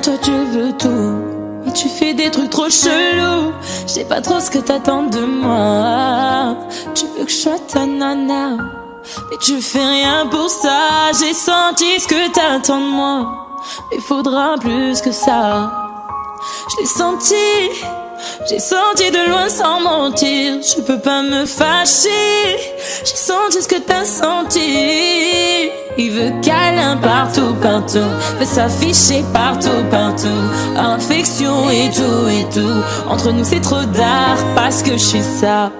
toi tu veux tout, mais tu fais des trucs trop chelous. Je sais pas trop ce que t'attends de moi. Tu veux que je sois ta nana, mais tu fais rien pour ça. J'ai senti ce que t'attends de moi, mais faudra plus que ça. Je l'ai senti, j'ai senti de loin sans mentir. Je peux pas me fâcher, j'ai senti ce que t'as senti. Il veut câlin partout, partout, veut s'afficher partout, partout. Affection et tout. Entre nous c'est trop d'art parce que je suis ça.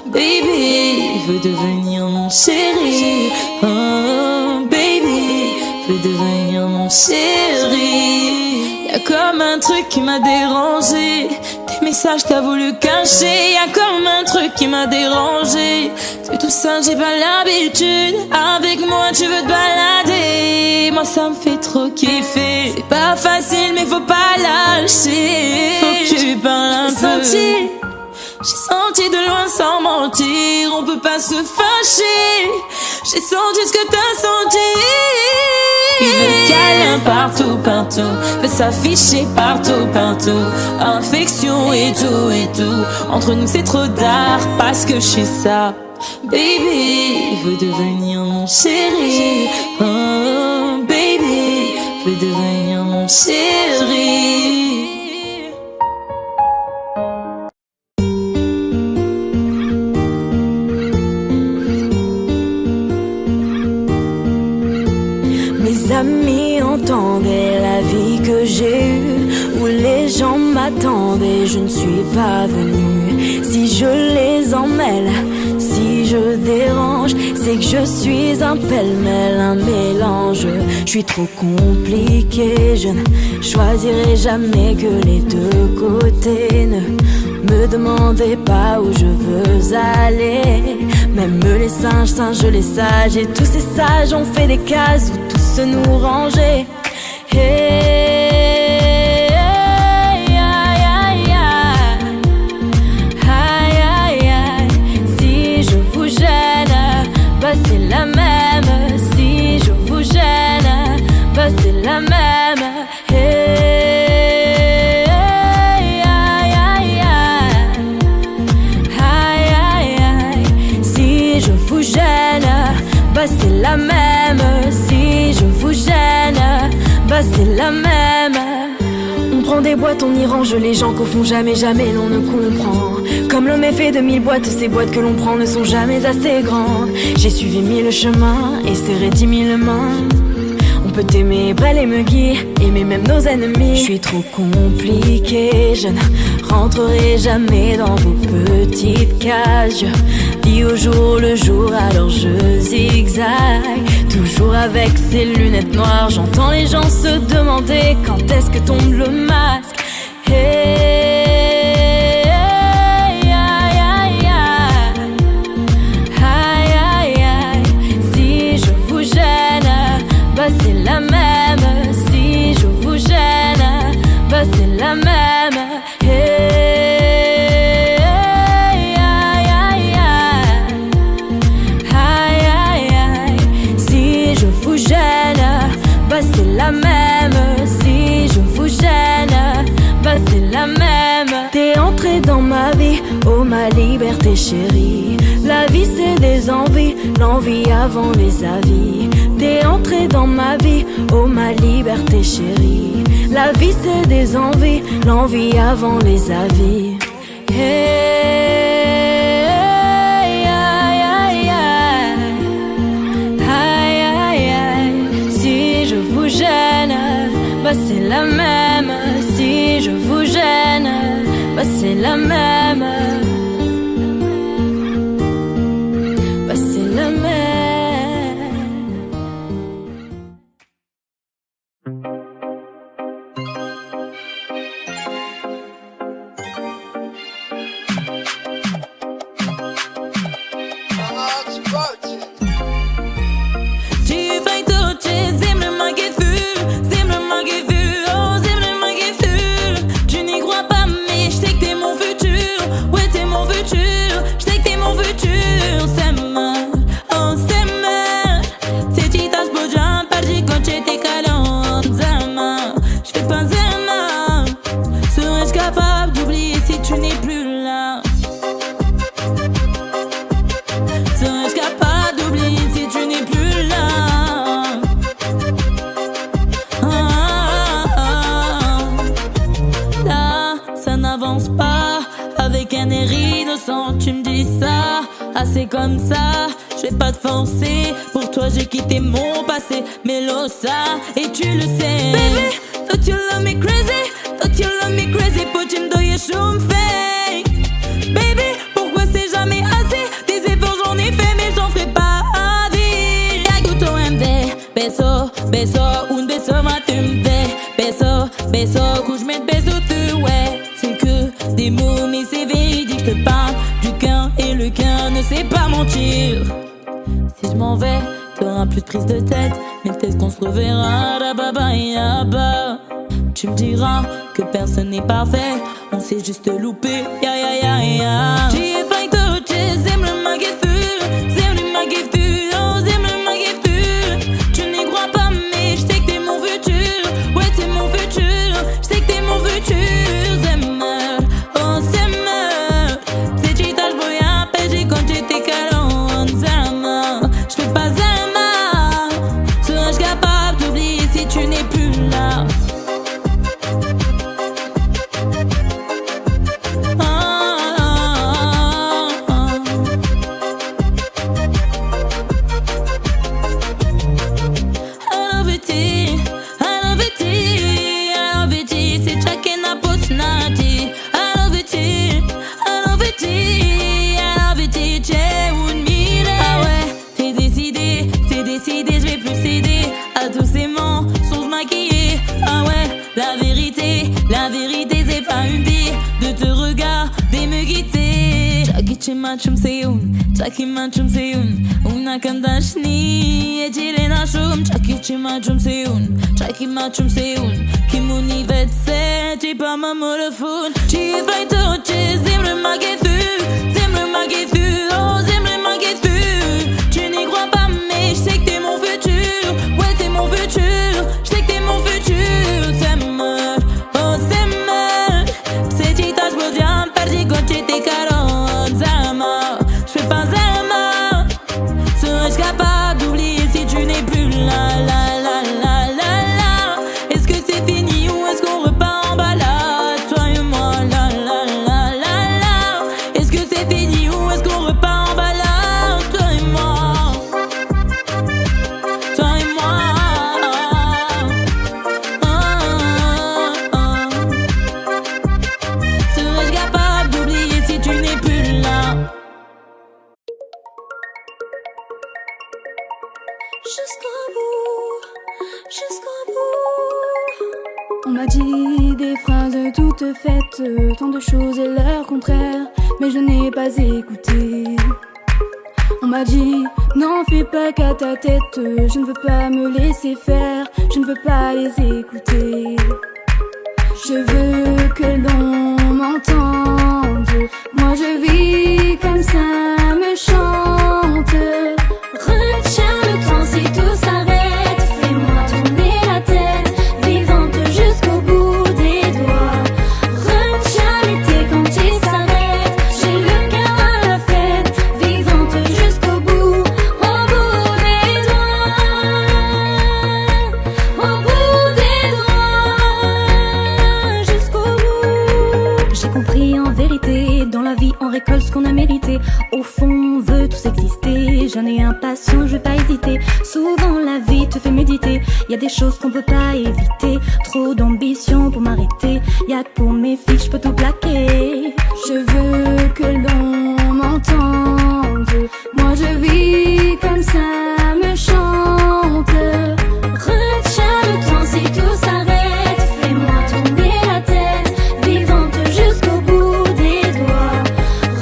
Baby, il veut devenir mon chéri. Oh baby, il veut devenir mon chéri. Y'a comme un truc qui m'a dérangé. Tes messages t'as voulu cacher. Y'a comme un truc qui m'a dérangé. C'est tout ça, j'ai pas l'habitude. Avec moi tu veux te balader. Moi ça me fait trop kiffer. C'est pas facile mais faut pas lâcher. Faut que tu parles un peu. J'ai senti de loin sans mentir. On peut pas se fâcher. J'ai senti ce que t'as senti. Il veut câlin partout, partout, veut s'afficher partout, partout. Affection et tout. Entre nous c'est trop d'art parce que je suis ça. Baby, il veut devenir mon chéri. Oh baby, il veut devenir mon chéri. Mes amis entendaient la vie que j'ai eue, où les gens m'attendaient, je ne suis pas venue. Si je les emmêle, si je dérange, c'est que je suis un pêle-mêle, un mélange. Je suis trop compliquée, je ne choisirai jamais que les deux côtés. Ne me demandez pas où je veux aller. Même les singes, les sages, et tous ces sages ont fait des cases où tous nous ranger. Hey, aïe, aïe, aïe, aïe, aïe. Si je vous gêne, bah c'est la même. Si je vous gêne, bah c'est la même. Hey, aïe, aïe, aïe, aïe, aïe. Si je vous gêne, bah c'est la même. Si je vous gêne, bah c'est la même. On prend des boîtes, on y range les gens qu'au fond jamais l'on ne comprend. Comme l'homme est fait de 1000 boîtes, ces boîtes que l'on prend ne sont jamais assez grandes. J'ai suivi 1000 chemins et serré 10 000 mains. On peut aimer, belle et me guider, aimer même nos ennemis. Je suis trop compliquée, je ne rentrerai jamais dans vos petites cases. Je vis au jour le jour, alors je zigzague. Toujours avec ces lunettes noires, j'entends les gens se demander quand est-ce que tombe le masque. Hey, aïe, aïe, aïe, aïe, aïe. Si je vous gêne, bah c'est la même. Si je vous gêne, bah c'est la même. Hey, aïe, aïe, aïe, aïe, aïe. Si je vous gêne, bah c'est la même. Si je vous gêne, bah c'est la même. T'es entré dans ma vie, oh ma liberté chérie. La vie c'est des envies, l'envie avant les avis. T'es entré dans ma vie, oh ma liberté chérie. La vie c'est des envies, l'envie avant les avis. Hey, aïe, aïe, aïe, aïe, aïe. Si je vous gêne, bah c'est la même. Si je vous gêne, bah c'est la même. Bah c'est la même. Ouais, t'es rien n'est innocent. Tu me dis ça, c'est comme ça. Je vais pas te forcer, pour toi j'ai quitté mon passé. Mélosa, et tu le sais. Baby, thought you love me crazy, thought you love me crazy. But tu me dois show fake. Baby, pourquoi c'est jamais assez? Des efforts j'en ai fait, mais j'en ferai pas à vie. Yaguto MV, beso, beso, un beso matumbe. Beso, beso, couche mets beso tu ouais. C'est que des mots, mais c'est véridique. Je te parle du cœur et le cœur ne sait pas mentir. Si je m'en vais, t'auras plus de prise de tête. Mais peut-être qu'on se reverra, da baba yaba. Tu me diras que personne n'est parfait. On s'est juste loupé, ya ya ya ya. J'ai failli te rejeter, j'aime le maguefu, j'aime le maguefu, oh j'aime le maguefu. Tu n'y crois pas mais je sais que t'es mon futur. Ouais t'es mon futur, je sais que t'es mon futur. J'aime, oh j'aime. C'est chita j'vois à péger quand j'étais calon. J'aime, j'fais pas zama. Serais-je capable d'oublier si tu n'es plus là? La vérité c'est pas une vie de te regarder me guider. Chaki machum seun, chaki machum seun, una kandashni e jile na shum. Chaki machum seun, chaki machum seun, kimuni vetse, j'ai pas ma molefoun. Tu vas te rejeter, j'aime le maguefu, j'aime le maguefu, oh j'aime le maguefu. Tu n'y crois pas mais je sais que t'es mon futur, ouais t'es mon futur, je sais que t'es mon futur. Capable d'oublier si tu n'es plus là, la la la la la. Est-ce que c'est fini ou est-ce qu'on repart en balade, toi et moi, la la la la la. Est-ce que c'est fini ou est-ce qu'on repart en balade, toi et moi, toi et moi. Serais-je capable d'oublier si tu n'es plus là? Jusqu'au bout, jusqu'au bout. On m'a dit des phrases toutes faites, tant de choses et leur contraire, mais je n'ai pas écouté. On m'a dit, n'en fais pas qu'à ta tête, je ne veux pas me laisser faire, je ne veux pas les écouter. Je veux que l'on m'entende, moi je vis comme ça me chante. Retiens le temps si tout s'arrête, fais-moi tourner la tête, vivante jusqu'au bout des doigts. Retiens l'été quand il s'arrête, j'ai le cœur à la fête, vivante jusqu'au bout, au bout des doigts, au bout des doigts, jusqu'au bout. J'ai compris en vérité, dans la vie on récolte ce qu'on a mérité. Au fond on veut tous exister, jeune et impatient, je vais pas hésiter. Souvent la vie te fait méditer, y a des choses qu'on peut pas éviter. Trop d'ambition pour m'arrêter, y'a que pour mes filles je peux tout plaquer. Je veux que l'on m'entende, moi je vis comme ça me chante. Retiens le temps si tout s'arrête, fais-moi tourner la tête, vivante jusqu'au bout des doigts.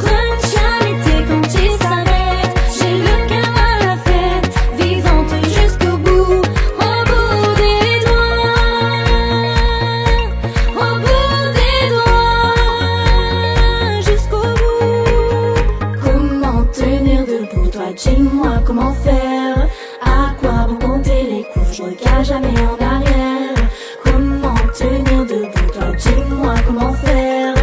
Retiens l'été quand il s'arrête, j'ai le cœur à la fête, vivante jusqu'au bout, au bout des doigts, au bout des doigts, jusqu'au bout. Comment tenir debout, toi dis-moi comment faire? À quoi bon compter les coups, je regarde jamais en arrière. Comment tenir debout, toi dis-moi comment faire?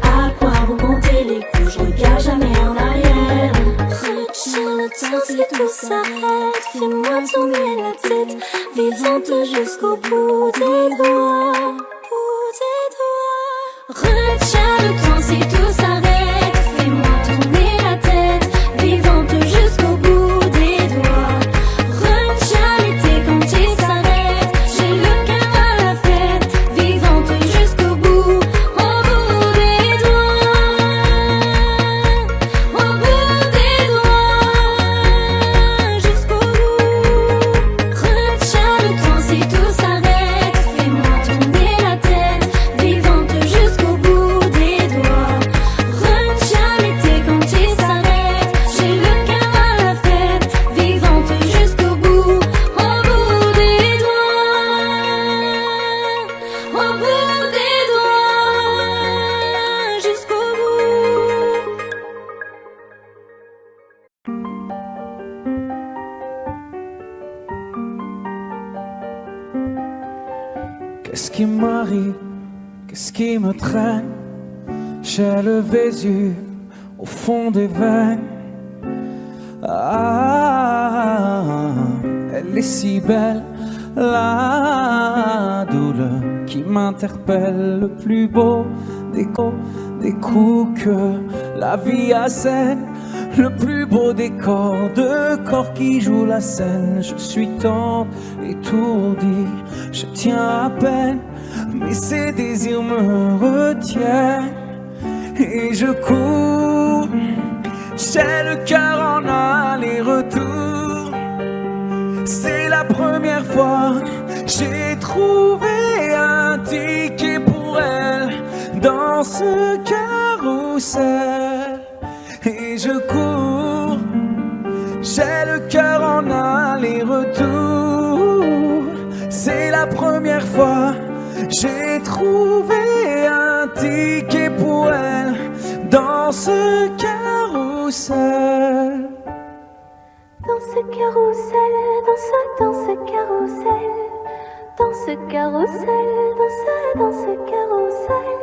À quoi bon compter les coups, je regarde jamais en arrière. Retiens le temps si tout s'arrête, fais-moi tourner la tête, vivante jusqu'au bout des doigts, bout des doigts. Retiens le temps si tout s'arrête, Qu'est-ce qui m'arrive? Qu'est-ce qui me traîne? J'ai le Vésuve au fond des veines. Ah, elle est si belle, la douleur qui m'interpelle. Le plus beau des coups que la vie assène. Le plus beau des corps, de corps qui jouent la scène. Je suis tant étourdi, je tiens à peine, mais ces désirs me retiennent. Et je cours, j'ai le cœur en aller-retour. C'est la première fois que j'ai trouvé un ticket pour elle dans ce carrousel. Et je cours, j'ai le cœur en aller-retour. C'est la première fois j'ai trouvé un ticket pour elle dans ce carrousel. Dans ce carrousel, dans ce carrousel, dans ce carrousel, dans ce carrousel.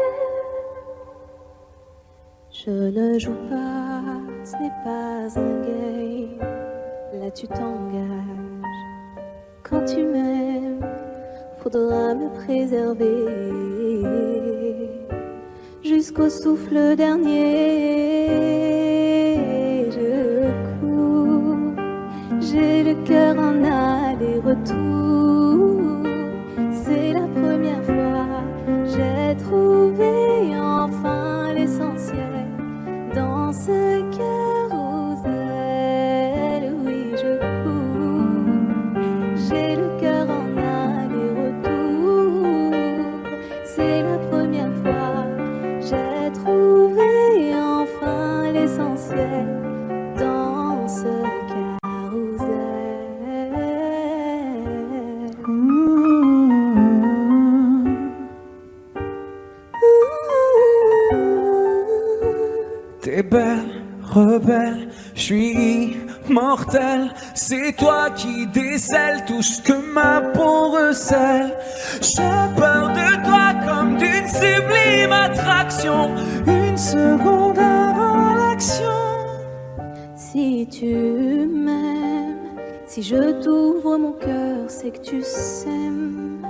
Je ne joue pas, ce n'est pas un game. Là tu t'engages. Quand tu m'aimes, faudra me préserver jusqu'au souffle dernier. Je cours, j'ai le cœur en aller-retour. C'est la première fois, j'ai trouvé enfin l'essentiel dans ce carrousel. Oui, je cours, j'ai le cœur en aller-retour. C'est la première fois, j'ai trouvé enfin l'essentiel dans ce carrousel. T'es belle, rebelle, je suis immortel. C'est toi qui décèles tout ce que ma peau recèle. J'ai peur de toi comme d'une sublime attraction. Une seconde avant l'action. Si tu m'aimes, si je t'ouvre mon cœur, c'est que tu sèmes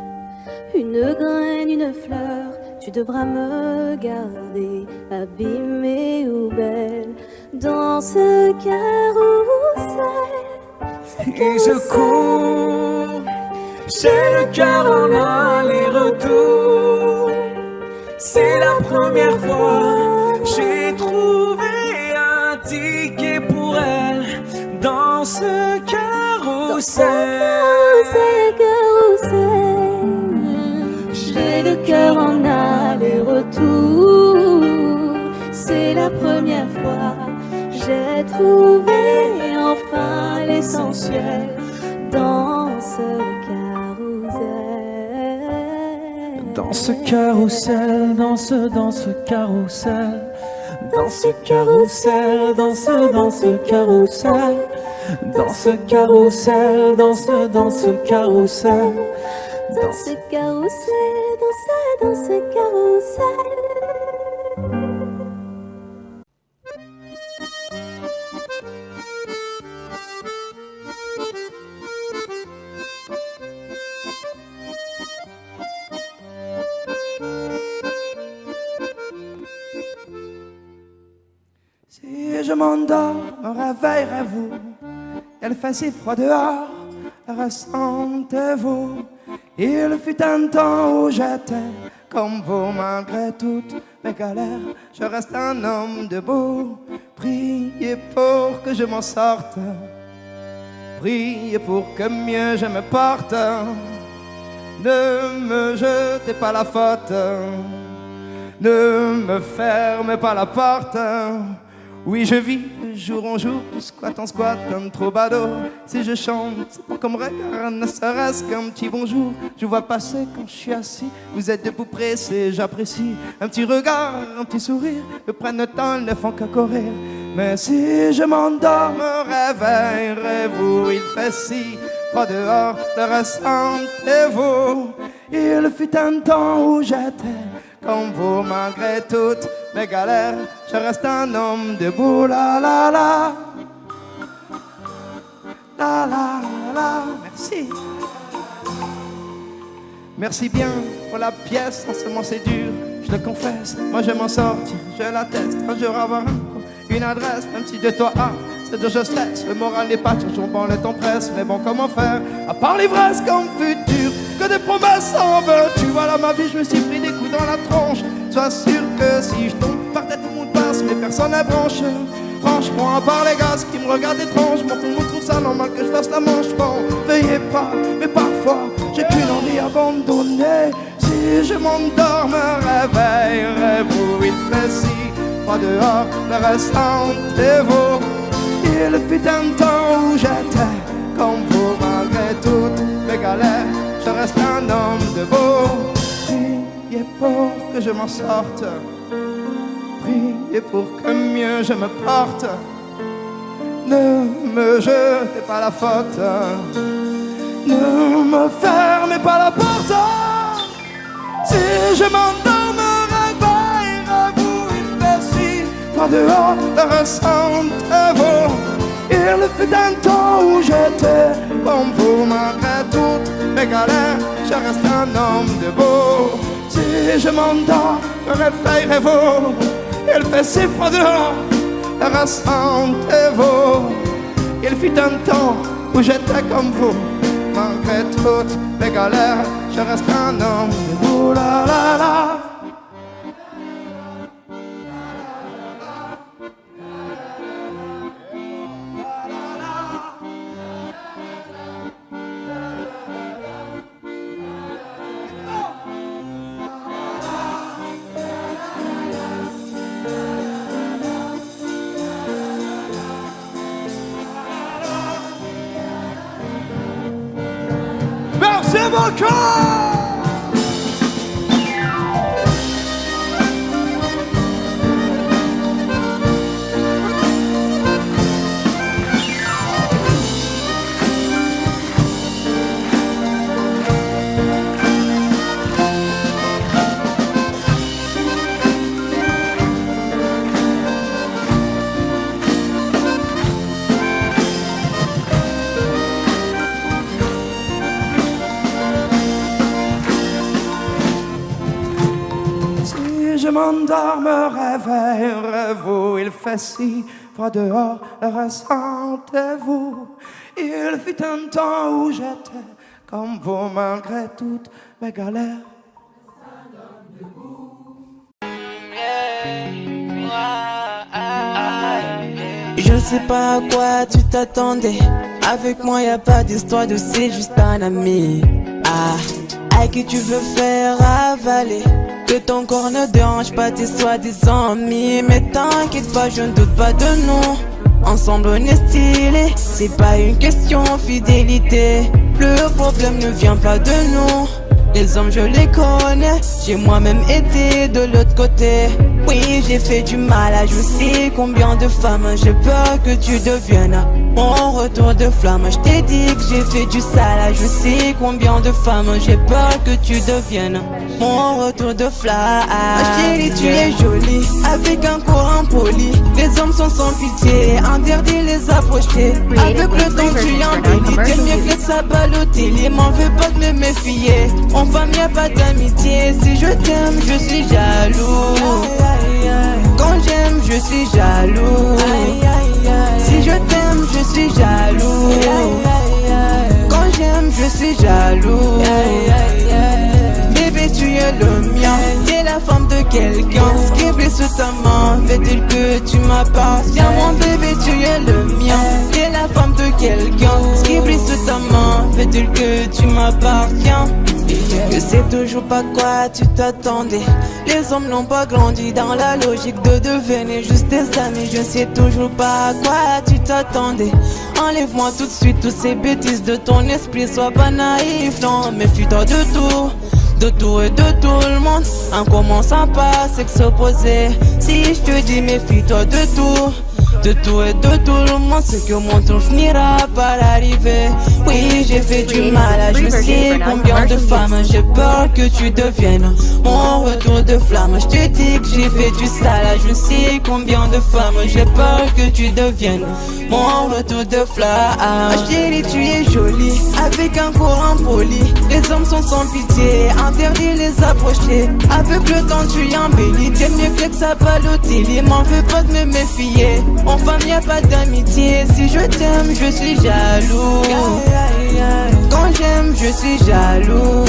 une graine, une fleur. Tu devras me garder abîmée ou belle dans ce carrousel. Et je cours, j'ai le cœur en aller-retour. C'est la première fois, j'ai trouvé un ticket pour elle dans ce carrousel. J'ai le cœur en aller-retour. C'est la première fois, j'ai trouvé enfin l'essentiel dans ce carrousel. Dans ce carrousel, dans ce carrousel. Dans ce carrousel, dans ce carrousel. Dans ce carrousel, dans ce carrousel. Dans ce carrousel, dans ce carrousel. Si je m'endors, me réveillerez-vous? Il fait si froid dehors, ressentez-vous? Il fut un temps où j'étais comme vous, malgré toutes mes galères. Je reste un homme debout. Priez pour que je m'en sorte. Priez pour que mieux je me porte. Ne me jetez pas la faute. Ne me fermez pas la porte. Oui, je vis de jour en jour, de squat en squat, un troubadour. Si je chante, c'est pas comme regard, ne serait-ce qu'un petit bonjour. Je vois passer quand je suis assis, vous êtes debout pressés, j'apprécie. Un petit regard, un petit sourire, me prennent le temps, ne font qu'à courir. Mais si je m'endors, me réveillerez-vous? Il fait si froid dehors, le ressentez-vous? Il fut un temps où j'étais comme vous, malgré toutes mes galères. Je reste un homme debout, la la la. La la la. Merci. Merci bien pour la pièce, non seulement c'est dur, je le confesse, moi je m'en sortir, je l'atteste, un jour avoir une adresse, même si de toi c'est dur je stresse, le moral n'est pas toujours bon, le temps presse, mais bon comment faire, à part l'ivresse comme futur, que des promesses en veux-tu, voilà ma vie, je me suis pris des coups dans la tronche, sois sûr que si je tombe par tête tout le monde passe, mais personne n'est branché. Franchement, à part les gars qui me regardent étrangement, tout le monde trouve ça normal que je fasse la manche. Bon, veuillez pas, mais parfois j'ai qu'une envie abandonnée. Si je m'endors, me réveillerez-vous? Il fait si froid dehors, le restant est vous. Il fut un temps où j'étais comme vous, malgré toutes mes galères. Je reste un homme debout. Priez pour que je m'en sorte. Et pour que mieux je me porte, ne me jetez pas la faute, ne me fermez pas la porte. Si je m'endors, me réveillerez-vous? Il fait si froid dehors, le ressentez-vous? Il fut un temps où j'étais comme vous, malgré toutes mes galères. Je reste un homme debout. Si je m'endors, me réveillerez-vous? Il fait si froid dehors, ressentez-vous? Il fut un temps où j'étais comme vous, malgré toutes les galères, je reste un homme debout, la la la. Merci beaucoup. Je m'endors, me réveillerez-vous? Il fait si froid dehors, le ressentez-vous? Il fut un temps où j'étais comme vous, malgré toutes mes galères. Je sais pas à quoi tu t'attendais. Avec moi y a pas d'histoire de c'est juste un ami. À qui tu veux faire avaler. Que ton corps ne dérange pas tes soi-disant amis. Mais t'inquiète pas, je ne doute pas de nous. Ensemble on est stylé, c'est pas une question fidélité. Le problème ne vient pas de nous. Les hommes je les connais, j'ai moi-même été de l'autre côté. Oui j'ai fait du mal à je sais combien de femmes. J'ai peur que tu deviennes mon retour de flamme. Je t'ai dit que j'ai fait du sale à je sais combien de femmes. J'ai peur que tu deviennes mon retour de flamme. Chérie tu es jolie, avec un corps impoli. Les hommes sont sans pitié, interdit les approcher. Avec le temps tu embellis, t'es mieux que ça Balotelli. M'en veux pas de me méfier, en femme y'a pas d'amitié. Si je t'aime je suis jaloux. Quand j'aime je suis jaloux. Si je t'aime je suis jaloux. Quand j'aime je suis jaloux. Bébé tu es le mien, t'es la femme de quelqu'un. Scribble sous ta main, fait-il que tu m'appartiens. Mon bébé tu es le mien, t'es la femme de quelqu'un. Scribble sous ta main, fait-il que tu m'appartiens. Je sais toujours pas quoi tu t'attendais. Les hommes n'ont pas grandi dans la logique de devenir juste des amis. Je sais toujours pas à quoi tu t'attendais. Enlève-moi tout de suite toutes ces bêtises de ton esprit. Sois pas naïf, non, méfie-toi de tout. De tout et de tout le monde, en commençant par s'opposer. Si je te dis méfie-toi de tout. de tout et de tout le monde, c'est que mon tour finira par arriver. Oui, j'ai fait du mal à je sais combien de femmes. J'ai peur que tu deviennes mon retour de flamme. Je te dis que j'ai fait du sale, je sais combien de femmes. J'ai peur que tu deviennes mon retour de flamme. Chérie, tu es jolie, avec un courant poli. Les hommes sont sans pitié, interdit les approcher. Avec le temps tu embellis, t'es mieux que ça Balotelli. M'en veux pas de me méfier, en femme y'a pas d'amitié. Si je t'aime, je suis jaloux. Quand j'aime, je suis jaloux.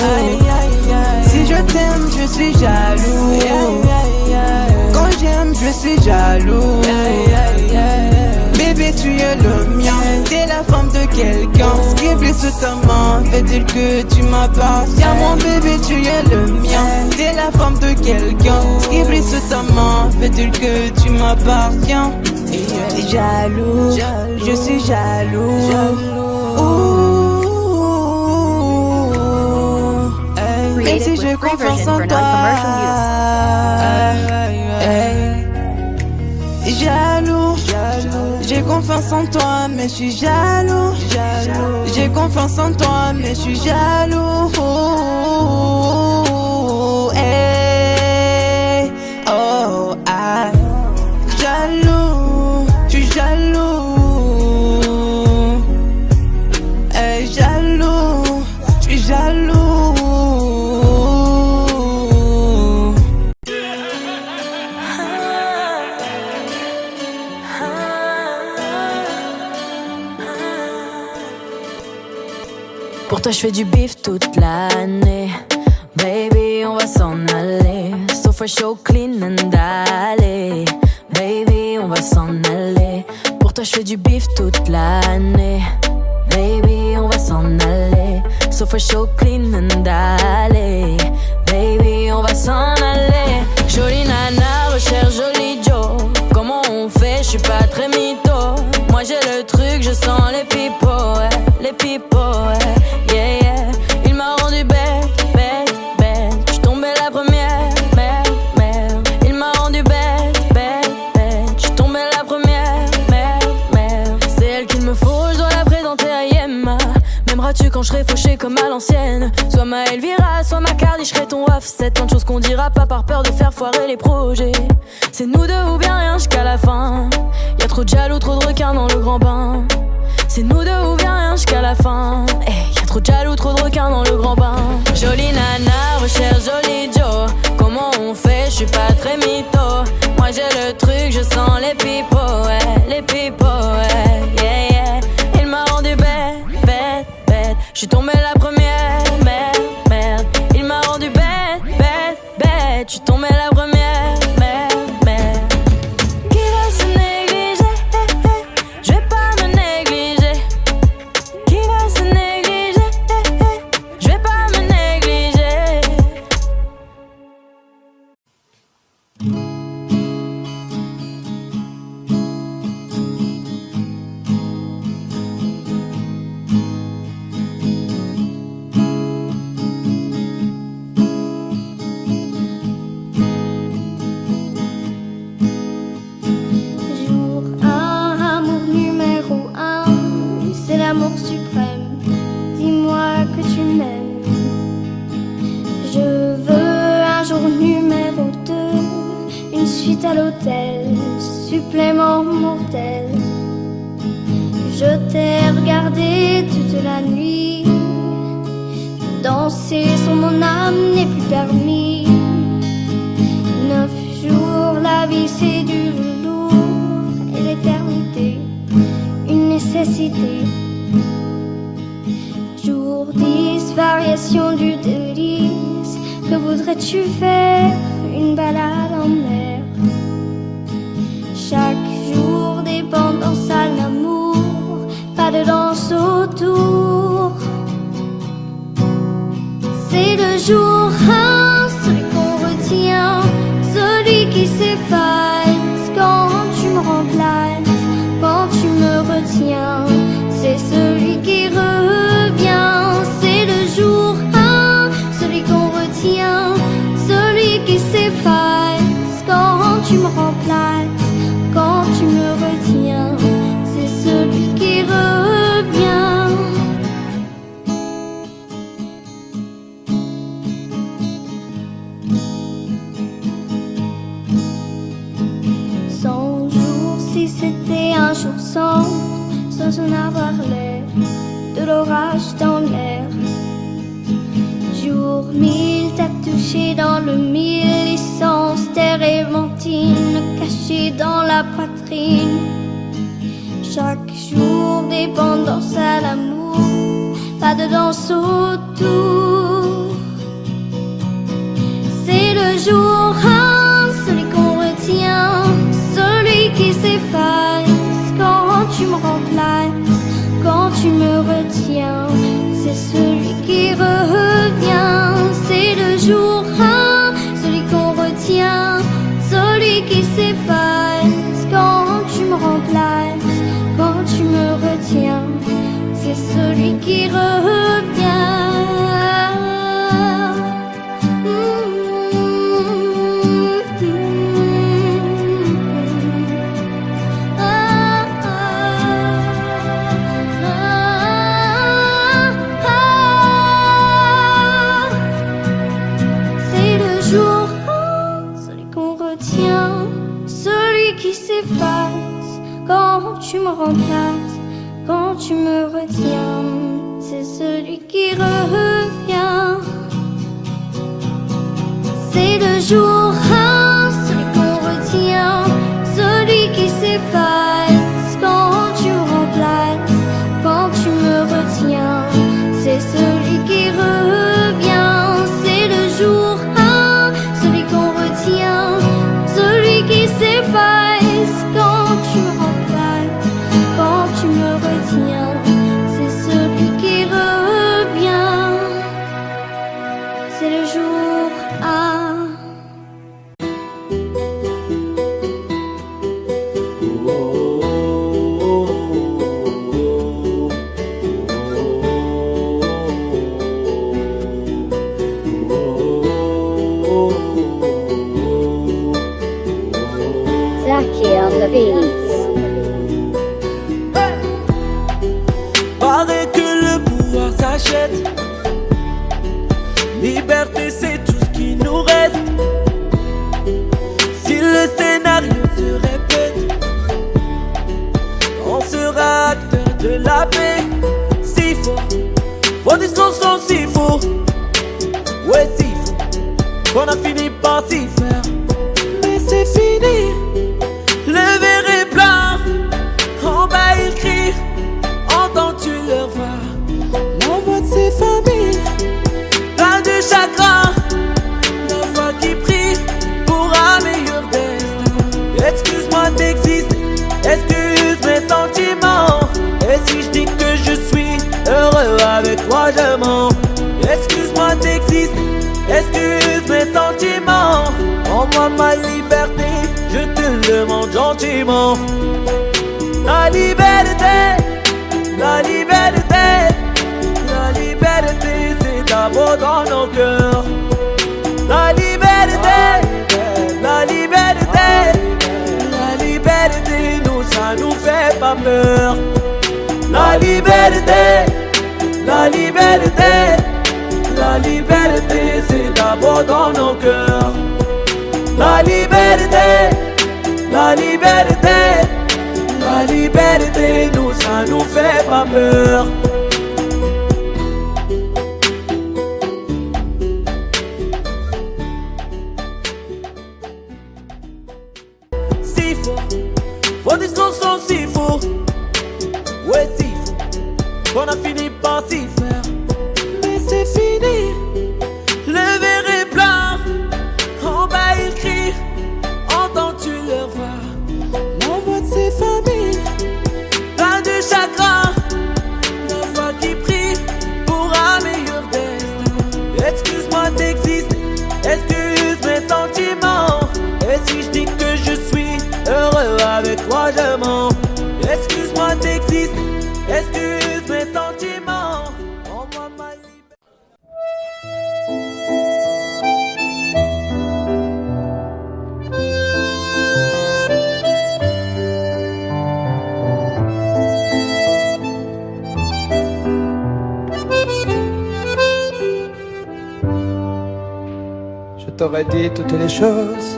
Si je t'aime, je suis jaloux. Quand j'aime, je suis jaloux. Bébé, tu es le mien, t'es la femme de quelqu'un. Ce qui est blessé sous ta main, fait-il que tu m'appartiens. Mon bébé, tu es le mien, t'es la femme de quelqu'un. Ce qui est blessé sous ta main, fait-il que tu m'appartiens. T'es jaloux, je suis jaloux. Même si j'ai confiance en toi, jaloux, j'ai confiance en toi, mais je suis jaloux. J'ai confiance en toi, mais je suis jaloux. Hey, oh, ah, jaloux, je suis jaloux. Hey, jaloux, je suis jaloux. Pour toi je fais du bif toute l'année. Baby on va s'en aller. So fresh, so clean and alley. Baby on va s'en aller. Pour toi je fais du bif toute l'année. Baby on va s'en aller. So fresh, so clean and alley. Baby on va s'en aller. Jolie nana recherche joli Joe. Comment on fait, je suis pas très mytho. Moi j'ai le truc, je sens les pipos, ouais. Les pipos, ouais. Yeah, yeah. Il m'a rendu bête, bête, bête. J'suis tombée la première, merde, merde. Il m'a rendu bête, bête, bête. J'suis tombée la première, merde, merde. C'est elle qu'il me faut, j'dois la présenter à Yemma. M'aimeras-tu quand j'serai fauché comme à l'ancienne? Soit ma Elvira, soit ma Cardi, j'serai ton offset. Tant de choses qu'on dira pas par peur de faire foirer les projets. C'est nous deux ou bien rien jusqu'à la fin. Y'a trop de jaloux, trop de requins dans le grand bain. C'est nous deux ou bien rien jusqu'à la fin. Hey, y'a trop de jaloux, trop de requins dans le grand bain. Jolie nana, recherche joli Joe. Comment on fait, je suis pas très mytho. Moi j'ai le truc, je sens les pipos, ouais. Les pipos, ouais, yeah, yeah. Il m'a rendu bête, bête, bête. J'suis tombée la première, merde, merde. Il m'a rendu bête, bête, bête. J'suis tombée la première, merde, merde. Qui va se négliger? Je vais pas me négliger. Qui va se négliger? Je vais pas me négliger. Jour 1, amour numéro 1, c'est l'amour suprême. Dis-moi que tu m'aimes. Je veux un jour numéro 2, une suite à l'hôtel, supplément mortel. Je t'ai regardé toute la nuit, danser sur mon âme n'est plus permis. 9 jours, la vie c'est du velours et l'éternité, une nécessité. Jour 10, variation du délice, que voudrais-tu faire? Une balade en mer. Chaque jour, dépendance à l'amour, pas de danse autour. C'est le jour 1, celui qu'on retient, celui qui s'efface quand tu me remplaces, quand tu me retiens. C'est celui qui revient, c'est le jour 1, celui qu'on retient, celui qui s'efface quand si c'était un jour sans en avoir l'air, de l'orage dans l'air. Jour 1000, t'as touché dans le mille, essence, terre et mentine, cachée dans la poitrine. Chaque jour, dépendance à l'amour, pas de danse autour. C'est le jour 1, celui qu'on retient, celui qui s'efface quand tu me remplaces, quand tu me retiens. C'est celui qui revient, c'est le jour 1, celui qu'on retient, celui qui s'efface quand tu me remplaces, quand tu me retiens. C'est celui qui revient. Quand tu me remplaces, quand tu me retiens, c'est celui qui revient. C'est le jour 1, celui qu'on retient, celui qui s'efface quand tu me remplaces, quand tu me retiens, c'est celui qui revient. C'est le jour 1, celui qu'on retient, celui qui s'efface quand tu me remplaces, quand tu me retiens, c'est celui qui revient. C'est le jour 1. Paraît que le pouvoir s'achète. Liberté, c'est tout ce qui nous reste. Si le scénario se répète, on sera acteur de la paix. Si faux, vos discours sont si faux. Ouais, si faux, qu'on a fini par s'y faire. Mais c'est fini, le verre est plein. En bas ils crient, entends-tu leur voix? La voix de ces familles, plein de chagrin. La voix qui prie pour un meilleur destin. Excuse-moi d'exister, excuse mes sentiments. Et si je dis que je suis heureux avec toi, je mens. Excuse-moi d'exister, excuse mes sentiments. Rends-moi ma liberté, je te le demande gentiment. La liberté, la liberté, la liberté, c'est d'abord dans nos cœurs. La liberté, la liberté, la liberté, nous ça nous fait pas peur. La liberté, la liberté, la liberté, c'est d'abord dans nos cœurs. La liberté, la liberté, la liberté, nous ça nous fait pas peur. Si faux, vos discours sont si faux. Ouais, si faux, qu'on a fini par s'y faire. Mais c'est fini, le verre est plein. En bas ils crient, entends-tu leur voix? La voix de ces familles, plein de chagrin. La voix qui prie pour un meilleur destin. Excuse-moi d'exister, excuse mes sentiments. Et si je dis que je suis heureux avec toi, je mens. Excuse-moi d'exister, excuse mes sentiments. Rends-moi ma liberté. Je t'aurais dit toutes les choses,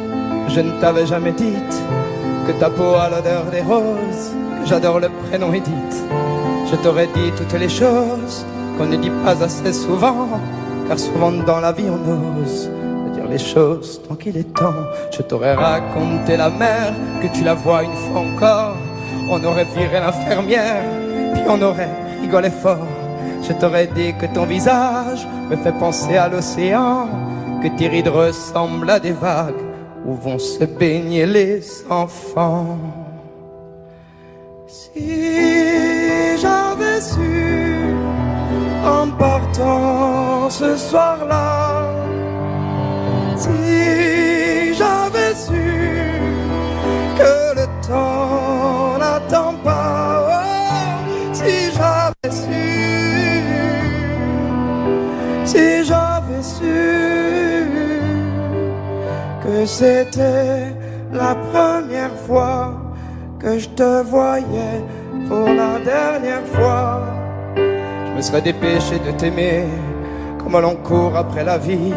je ne t'avais jamais dites que que ta peau a l'odeur des roses, que j'adore le prénom Edith. Je t'aurais dit toutes les choses qu'on ne dit pas assez souvent, car souvent dans la vie on ose dire les choses tant qu'il est temps. Je t'aurais raconté la mer, que tu la vois une fois encore. On aurait viré l'infirmière, puis on aurait rigolé fort. Je t'aurais dit que ton visage me fait penser à l'océan, que tes rides ressemblent à des vagues où vont se baigner les enfants. Si j'avais su en partant ce soir-là, si j'avais su que le temps n'attend pas, oh, si j'avais su que c'était la première fois que je te voyais pour la dernière fois, je me serais dépêché de t'aimer comme l'on court après la vie,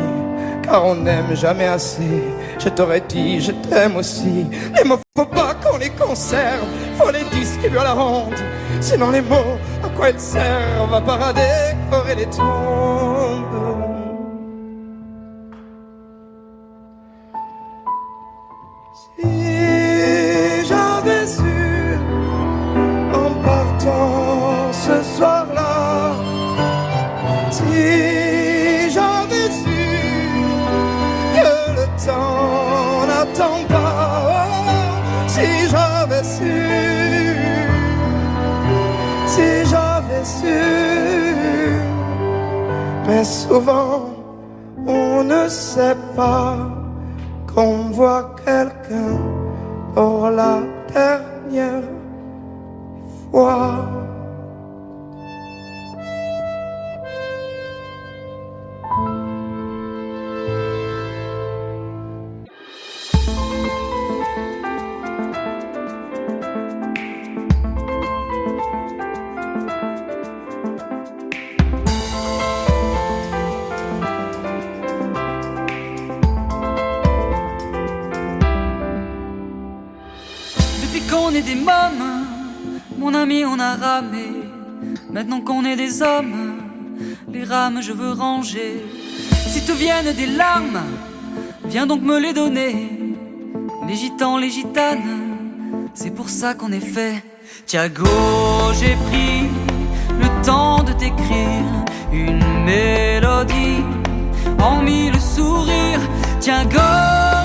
car on n'aime jamais assez. Je t'aurais dit je t'aime aussi. Les mots faut pas qu'on les conserve, faut les distribuer à la ronde, sinon les mots à quoi ils servent à part à décorer les tombes. Si j'avais su en partant ce soir-là, si j'avais su que le temps n'attend pas, oh, si j'avais su, mais souvent on ne sait pas qu'on voit quelqu'un pour la dernière fois. On est des mômes, mon ami on a ramé. Maintenant qu'on est des hommes, les rames je veux ranger. Si te viennent des larmes, viens donc me les donner. Les gitans, les gitanes, c'est pour ça qu'on est fait. Thiago, j'ai pris le temps de t'écrire une mélodie en mille sourires. Thiago,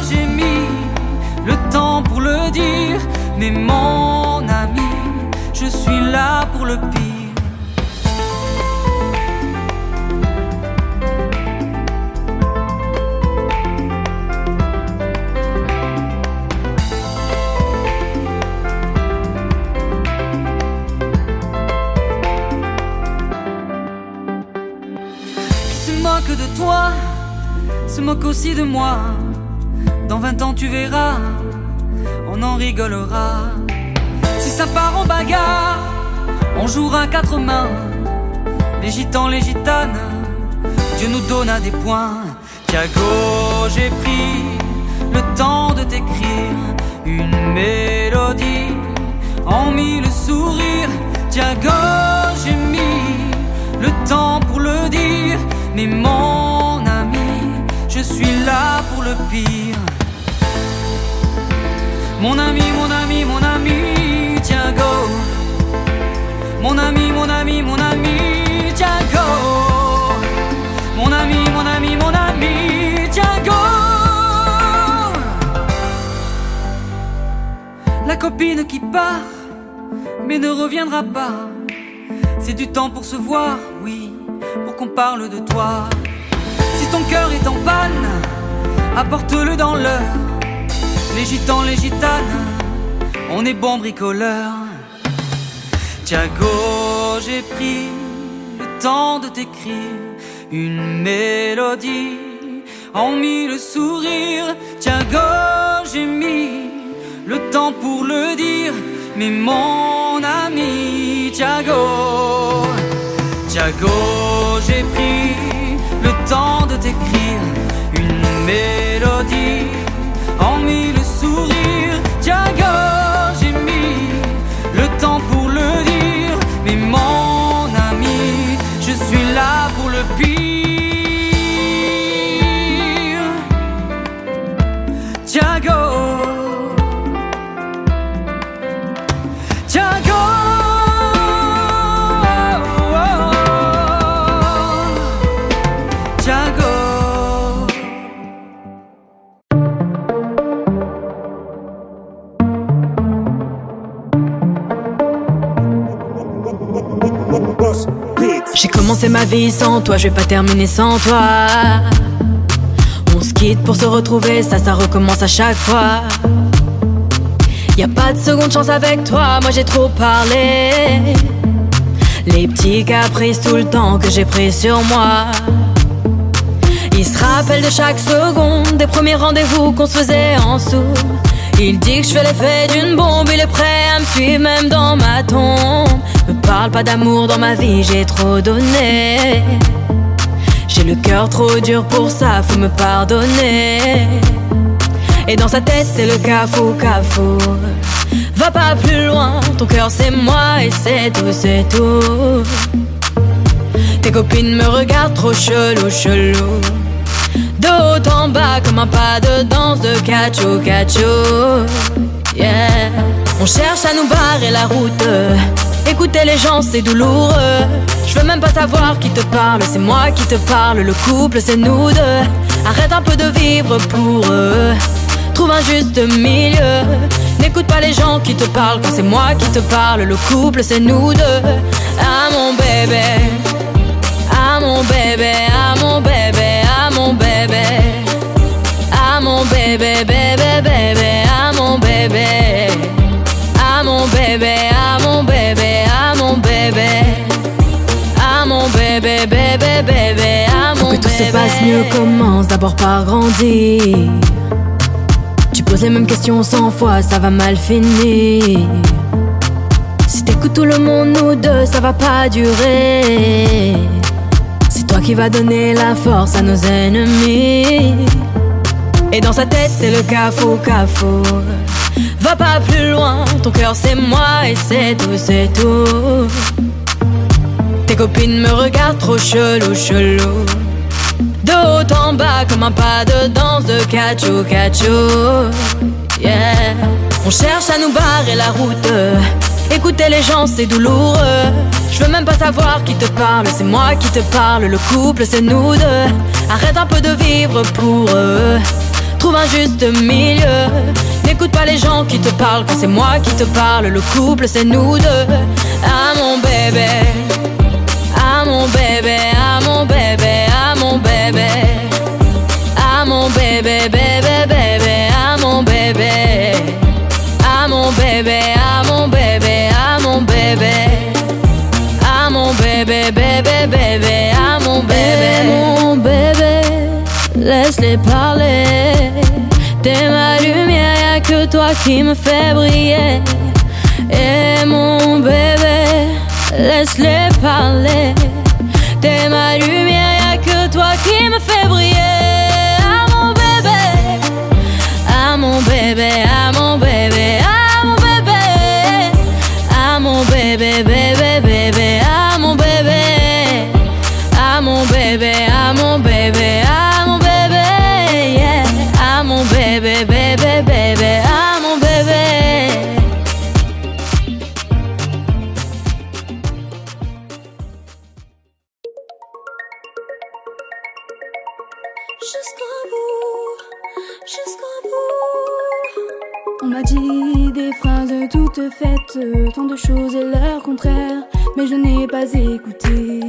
j'ai mis le temps pour le dire. Mais mon ami, je suis là pour le pire. Qui se moque de toi, se moque aussi de moi. Dans 20 ans tu verras, on en rigolera. Si ça part en bagarre, on jouera à 4 mains. Les gitans, les gitanes, Dieu nous donna des points. Thiago, j'ai pris le temps de t'écrire une mélodie en mille sourires. Thiago, j'ai mis le temps pour le dire. Mais mon ami, je suis là pour le pire. Mon ami, mon ami, mon ami, Thiago. Mon ami, mon ami, mon ami, Thiago. Mon ami, mon ami, mon ami, Thiago. La copine qui part, mais ne reviendra pas. C'est du temps pour se voir, oui, pour qu'on parle de toi. Si ton cœur est en panne, apporte-le dans l'heure. Les gitans, les gitanes, on est bons bricoleurs. Thiago, j'ai pris le temps de t'écrire une mélodie en mille sourires. Thiago, j'ai mis le temps pour le dire. Mais mon ami, Thiago, Thiago, j'ai pris le temps de t'écrire une mélodie en mille sourires. Thiago. Django. Django. J'ai commencé ma vie sans toi, je vais pas terminer sans toi. On se quitte pour se retrouver, ça recommence à chaque fois. Y'a pas de seconde chance avec toi, moi j'ai trop parlé. Les petits caprices tout le temps que j'ai pris sur moi. Il se rappelle de chaque seconde, des premiers rendez-vous qu'on se faisait en sous. Il dit que je fais l'effet d'une bombe, il est prêt à me suivre même dans ma tombe. Me parle pas d'amour dans ma vie, j'ai trop donné. J'ai le cœur trop dur pour ça, faut me pardonner. Et dans sa tête c'est le cafou. Va pas plus loin, ton cœur c'est moi et c'est tout. Tes copines me regardent trop chelou. De haut en bas comme un pas de danse de cacho. Yeah. On cherche à nous barrer la route. Écouter les gens c'est douloureux. Je veux même pas savoir qui te parle, c'est moi qui te parle. Le couple c'est nous deux. Arrête un peu de vivre pour eux. Trouve un juste milieu. N'écoute pas les gens qui te parlent quand c'est moi qui te parle. Le couple c'est nous deux. Ah mon bébé, ah mon bébé, ah mon bébé, ah mon bébé, ah mon bébé, bébé, ah mon bébé, ah mon bébé, ah mon bébé, ah mon bébé, ah mon bébé, bébé, ah mon bébé. Pour que tout se passe mieux, commence d'abord par grandir. Tu poses les mêmes questions 100 fois, ça va mal finir. Si t'écoutes tout le monde, nous deux, ça va pas durer. C'est toi qui vas donner la force à nos ennemis. Et dans sa tête c'est le cafou. Va pas plus loin, ton cœur c'est moi et c'est tout. Tes copines me regardent trop chelou. De haut en bas comme un pas de danse de cacho. Yeah. On cherche à nous barrer la route. Écouter les gens c'est douloureux. Je veux même pas savoir qui te parle, c'est moi qui te parle. Le couple c'est nous deux. Arrête un peu de vivre pour eux. Trouve un juste milieu. N'écoute pas les gens qui te parlent quand c'est moi qui te parle. Le couple c'est nous deux. Ah mon bébé, ah mon bébé, ah mon bébé, ah mon bébé, ah mon bébé, bébé, ah mon bébé, ah mon bébé, ah mon bébé, ah mon bébé, ah mon bébé, bébé, ah mon bébé, laisse-les parler. T'es ma lumière, y'a que toi qui me fait briller. Et mon bébé, laisse-les parler. T'es ma lumière, y'a que toi qui me fait briller. Ah mon bébé, ah mon bébé, ah mon bébé, ah mon bébé, ah mon bébé, bébé, ah mon bébé, ah mon bébé, ah mon bébé, ah mon bébé, yeah. Ah mon bébé, bébé, ah mon bébé. Jusqu'au bout. On m'a dit des phrases toutes faites, tant de choses et leur contraire, mais je n'ai pas écouté.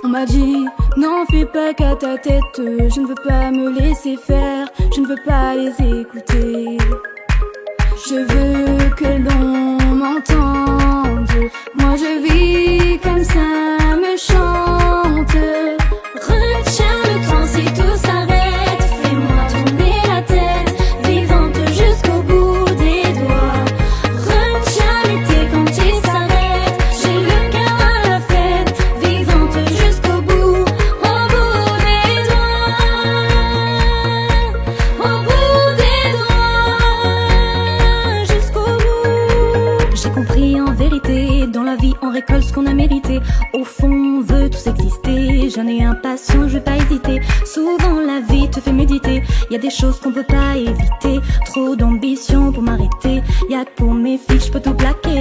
On m'a dit, n'en fais pas qu'à ta tête, je ne veux pas me laisser faire, je ne veux pas les écouter. Je veux que l'on m'entende, moi je vis comme ça me chante. Retiens le temps si tout s'arrête, fais-moi tourner la tête, vivante jusqu'au bout des doigts. Retiens l'été quand il s'arrête, j'ai le cœur à la fête, vivante jusqu'au bout des doigts. Au bout des doigts, jusqu'au bout. J'ai compris en vérité, dans la vie on récolte ce qu'on a mérité. Au fond on veut tous exister, jeune et impatient, je vais pas hésiter. Souvent la vie te fait méditer, y a des choses qu'on peut pas éviter. Trop d'ambition pour m'arrêter, y'a que pour mes filles je peux tout plaquer.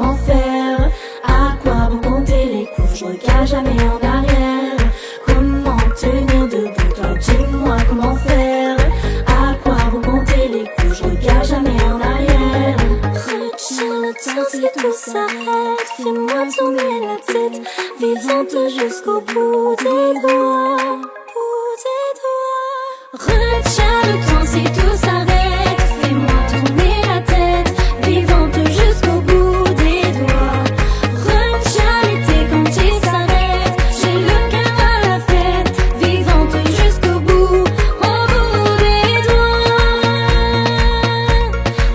comment faire? À quoi bon compter les coups? Je regarde jamais en arrière. Comment tenir debout? Toi, dis-moi comment faire? À quoi bon compter les coups? Je regarde jamais en arrière. Retiens le temps si tout s'arrête. Fais-moi tourner la tête, vivante jusqu'au bout des doigts. Retiens le temps si tout s'arrête. Fais-moi tourner la tête, vivante jusqu'au bout des doigts. Retiens l'été quand il s'arrête. J'ai le cœur à la fête, vivante jusqu'au bout, au bout des doigts.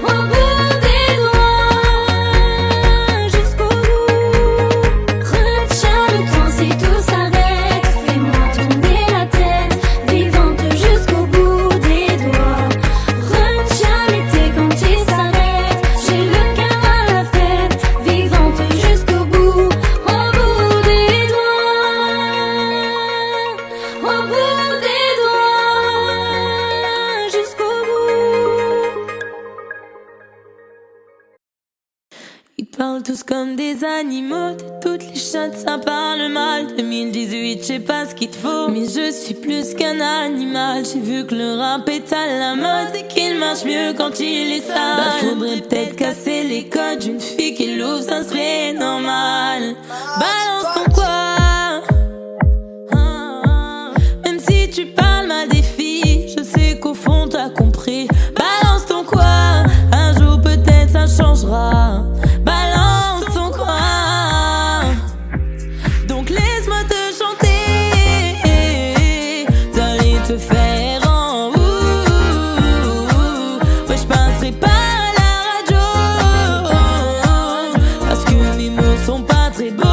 Au bout des doigts, jusqu'au bout. Retiens le temps si tout s'arrête. Fais-moi tourner la tête, vivante jusqu'au bout des doigts. Retiens l'été quand il s'arrête. J'ai le cœur à la fête, vivante jusqu'au bout, au bout des doigts. Au bout des doigts, jusqu'au bout. Ils parlent tous comme des animaux, de toutes les chattes ça parle mal. 2018, je sais pas ce qu'il te faut, mais je suis plus qu'un animal. J'ai vu que le rap est à la mode et qu'il marche mieux quand il est sale. Bah faudrait peut-être casser les codes d'une fille qui l'ouvre, ça serait normal. Balance ton quoi, même si tu parles mal des filles, je sais qu'au fond t'as compris. Balance ton quoi, un jour peut-être ça changera. Balance ton quoi, donc laisse-moi te chanter, d'aller te faire en ouais, je passerai par la radio, parce que mes mots sont pas très beaux.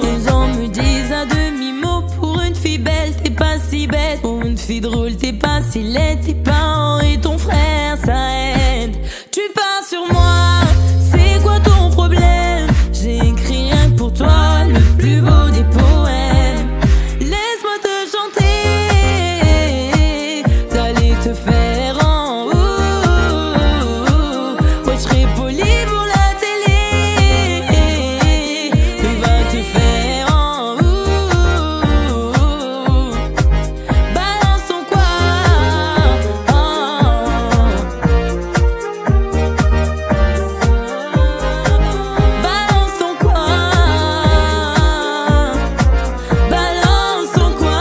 Les gens me disent à demi-mot, pour une fille belle t'es pas si bête, pour une fille drôle t'es pas si laide. Tes parents et ton frère ça aide. Tu pars sur moi, c'est quoi ton problème? J'ai écrit rien que pour toi le plus beau des poèmes. Laisse-moi te chanter, d'aller te faire en ouais, je serai poli pour la télé, mais va te faire en balance ton quoi, balance ton quoi, balance ton quoi,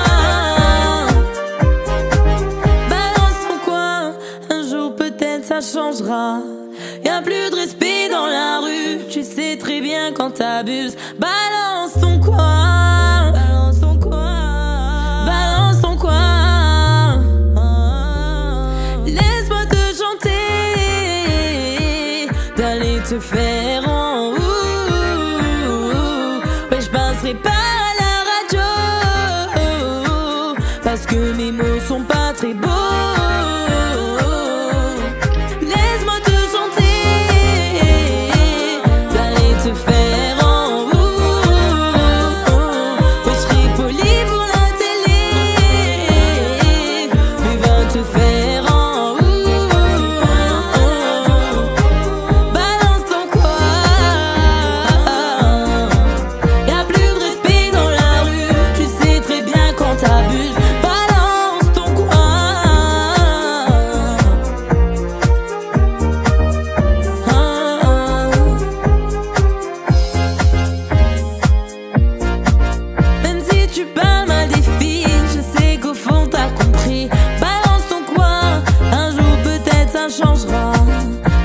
balance ton quoi. Un jour peut-être ça changera. Y'a plus de respect dans la rue, tu sais très bien quand t'abuses. Balance ton quoi, balance ton quoi, balance ton quoi. Laisse-moi te chanter, d'aller te faire en ouais, je passerai par la radio, parce que mes mots sont pas très beaux. Laisse-moi te chanter, d'aller te faire en ouais, je serai poli pour la télé, mais va te faire en balance ton quoi. Y'a plus de respect dans la rue, tu sais très bien quand t'abuses. Balance ton quoi, même si tu parles mal des filles, je sais qu'au fond t'as compris. Balance ton quoi, un jour peut-être ça changera.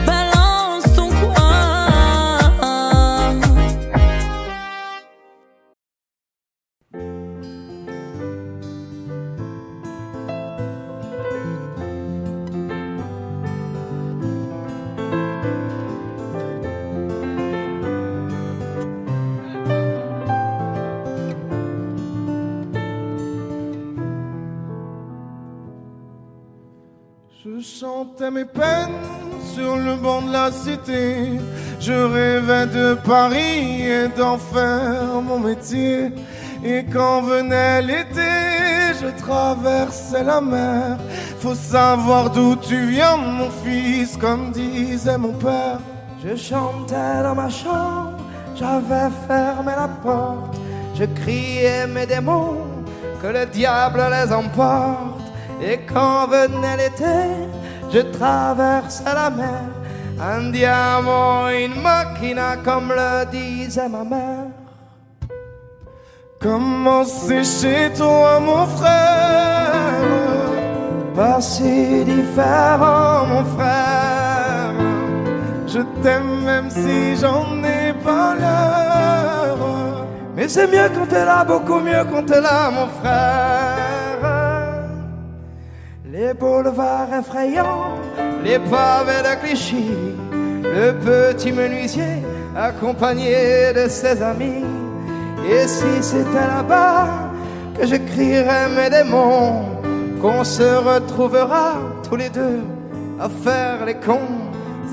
Balance ton quoi. Je chantais mes peines sur le banc de la cité. Je rêvais de Paris et d'en faire mon métier. Et quand venait l'été, je traversais la mer. Faut savoir d'où tu viens, mon fils, comme disait mon père. Je chantais dans ma chambre, j'avais fermé la porte. Je criais mes démons, que le diable les emporte. Et quand venait l'été, je traversais la mer. Andiamo in macchina, comme le disait ma mère. Comment c'est chez toi, mon frère? Pas si différent, mon frère. Je t'aime même si j'en ai pas l'heure. Mais c'est mieux quand t'es là, beaucoup mieux quand t'es là, mon frère. Les boulevards effrayants, les pavés de Clichy, le petit menuisier accompagné de ses amis. Et si c'était là-bas que je crierais mes démons, qu'on se retrouvera tous les deux à faire les cons.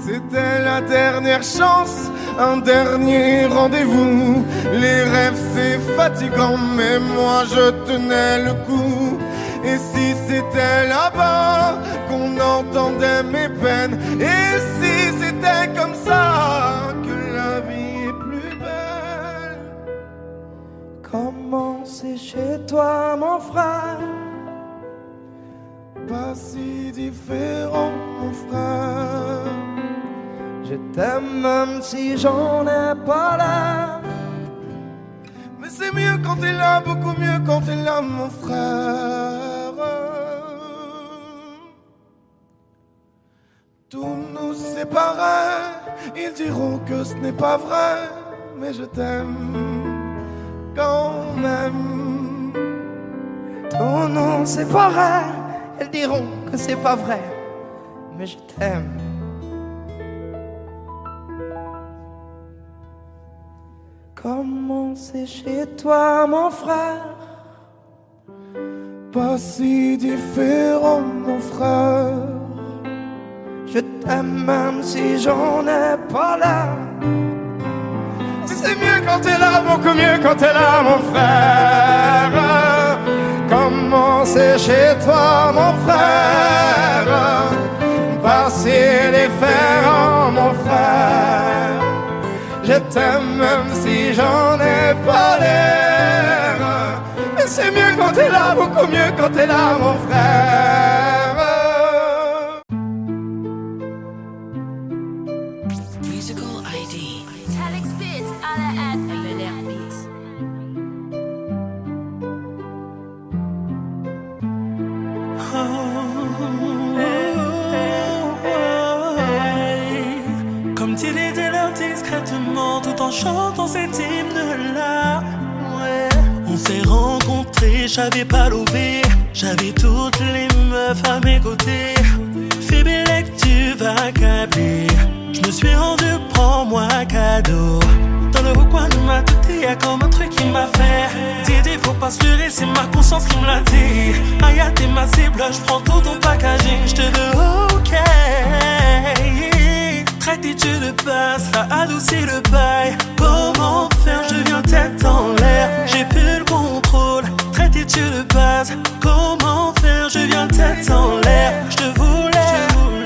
C'était la dernière chance, un dernier rendez-vous. Les rêves c'est fatigant, mais moi je tenais le coup. Et si c'était là-bas qu'on entendait mes peines, et si c'était comme ça que la vie est plus belle. Comment c'est chez toi, mon frère? Pas si différent, mon frère. Je t'aime même si j'en ai pas l'air. Mais c'est mieux quand t'es là, beaucoup mieux quand t'es là, mon frère. Tout nous séparait, ils diront que ce n'est pas vrai, mais je t'aime quand même. Tout nous séparait, ils diront que c'est pas vrai, mais je t'aime. Comment c'est chez toi, mon frère? Pas si différent, mon frère. Je t'aime même si j'en ai pas l'air. C'est mieux quand t'es là, beaucoup mieux quand t'es là, mon frère. Comment c'est chez toi, mon frère? Pas si différent, mon frère. Je t'aime même si j'en ai pas l'air. Mais c'est mieux quand t'es là, beaucoup mieux quand t'es là, mon frère. Musical ID. Alex Beats, à la hâte, LR Beats. Comme s'il était là discrètement, tout en chantant cet hymne-là. Ouais. On s'est rencontrés, j'avais pas levé. J'avais toutes les meufs à mes côtés. Fais belle que tu vas câbler. Je me suis rendu, prends-moi cadeau. Dans le coin de ma tête, y'a comme un truc qui m'a fait. T'aider, faut pas se leurrer, c'est ma conscience qui me l'a dit. Aya, t'es ma cible, j'prends tout ton packaging. J'te veux ok. Traite-tu de base, ça adoucit le bail. Comment faire, je deviens tête en l'air. J'ai plus le contrôle, traite-tu de base. Comment faire, je viens tête en l'air. Je te voulais,